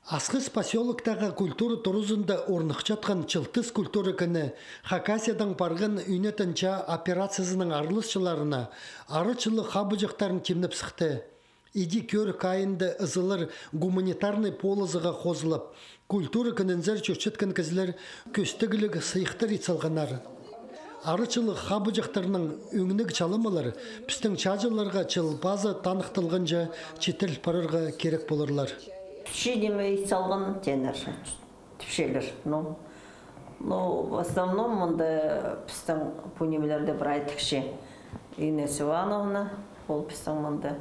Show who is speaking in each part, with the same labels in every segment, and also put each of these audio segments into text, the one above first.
Speaker 1: Асқыс поселоктағы культура турузында орнық жатқан чылтыс культура күні Хакасиядан барған үйнетінча операциясының арылысшыларына арычылы хабыжықтарын кемніп сықты. Иди көр кайынды ызылыр гуманитарный полызыға қозылып, культура күнінзер чөшчеткен кізлер көстігілігі сыйықтыр итсалғанар. Арычылы хабыжықтарының өңінік чалымалар пістің чажыларға чылбазы танықтылғынша четіл парырға керек болырлар.
Speaker 2: Тушенеме салган тенер тушелер. Ну, в основном мында пистан пунемелерде бір айтықшы Инес Ивановна, ол пистан мында.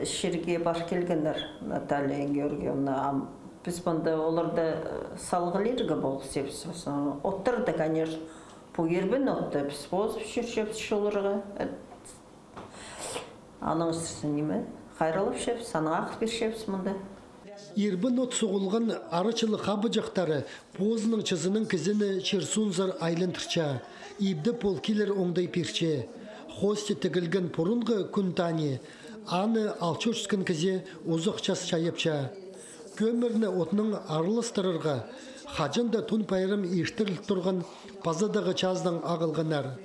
Speaker 2: Шерге баш келгендер Наталья Георгиевна, біз мында оларды салғылерге бол сепсіз. Оттырды, конечно, пугербен отты, біз бозып жүршепсіз оларға. Аның үстісін неме? Қайрылып шепсіз, аның ақы бір шепсіз мында.
Speaker 1: Ирбін от соғылған арычылы хабыжақтары позының чызының кізіні черсунзар айлындырча, ибді полкилер оңдай перче, хосте тігілген порынғы күнтане, аны алчошскін кізе озықчас чайыпча. Көмірні отның арылыстырырға, хажында түн пайрым ештіріліп тұрған пазадағы чаздың ағылғанар.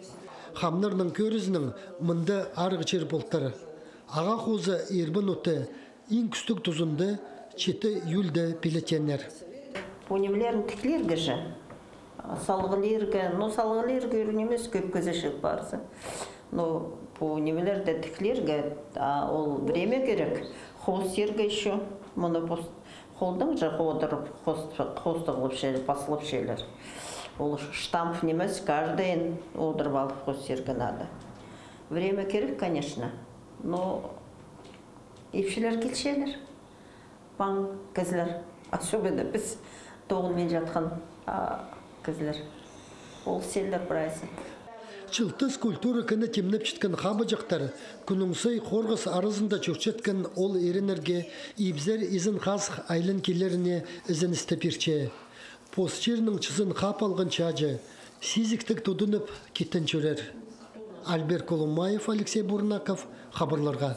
Speaker 1: Хамнырның көрізінің мұнды арғы чер болтыр. Аға қозы ирбін оты, ең күстік тұзынды, Четі юлді пилетенер.
Speaker 2: Пунемлерін тіклерге же, салғылерге, салғылерге үрінемес көп көзешік барсы. Пунемлерді тіклерге, ол время керек. Хоз ерге еще, мұны қолдың же қодырып, қостығылып шелер, басылып шелер. Ол штамп немес, каждайын одырып алып хоз ерге надо. Время керек, конечно, но епшілер келшелер. Бан кізлер, особенно біз тоғынмен жатқан кізлер. Ол селдер бірайсы.
Speaker 1: Чылтыз культура күні темнеп жеткен хабыжақтар, күніңсай қорғыс арызында чөкчеткен ол ерінерге ибзер изін қасық айлын келеріне ізін істепірче. Постчерінің чызын қап алған чажы, сизіктік тұдынып кеттен чөрер. Альберт Колумаев, Алексей Бурнаков, хабарларға.